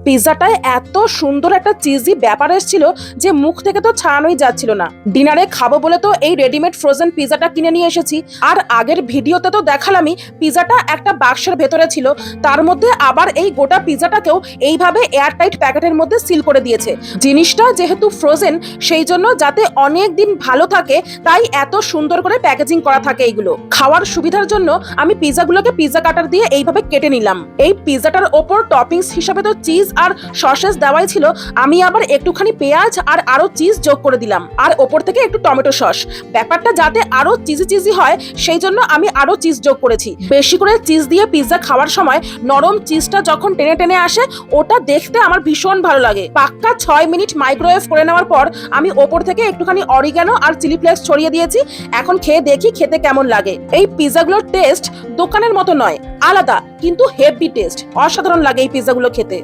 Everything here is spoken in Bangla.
পিৎজাটায় এত সুন্দর একটা চিজি ব্যাপার এসেছিল যে মুখ থেকে তো ছাড়ানোই যাচ্ছিল না। ডিনারে খাবো বলে তো এই রেডিমেড ফ্রোজেন পিৎজাটা কিনে নিয়ে এসেছি। আর আগের ভিডিওতে তো দেখালামই পিৎজাটা একটা বাক্সের ভেতরে ছিল, তার মধ্যে আবার এই গোটা পিৎজাটাকেও এইভাবে এয়ারটাইট প্যাকেটের মধ্যে সিল করে দিয়েছে। জিনিসটা যেহেতু ফ্রোজেন সেই জন্য যাতে অনেক দিন ভালো থাকে তাই এত সুন্দর করে প্যাকেজিং করা থাকে। এইগুলো খাওয়ার সুবিধার জন্য আমি পিৎজাগুলোকে পিৎজা কাটার দিয়ে এইভাবে কেটে নিলাম। এই পিৎজাটার ওপর টপিংস হিসাবে তো চিজ আর সসেস দেওয়াই ছিল, আমি আবার একটুখানি পেঁয়াজ আর আরো চিজ যোগ করে দিলাম আর ওপর থেকে একটু টমেটো সস। ব্যাপারটা যাতে আরো চিজি চিজি হয় সেই জন্য আমি আরো চিজ যোগ করেছি। বেশি করে চিজ দিয়ে পিৎজা খাওয়ার সময় নরম চিজটা যখন টেনে টেনে আসে ওটা দেখতে আমার ভীষণ ভালো লাগে। পাক্কা 6 মিনিট মাইক্রোওয়েভ করে নেওয়ার পর আমি ওপর থেকে একটুখানি অরিগানো আর চিলি ফ্লেক্স ছড়িয়ে দিয়েছি। এখন খেয়ে দেখি খেতে কেমন লাগে। এই পিৎজাগুলোর টেস্ট দোকানের মতো নয়, আলাদা কিন্তু হেভি টেস্ট। অসাধারণ লাগে এই পিৎজাগুলো খেতে।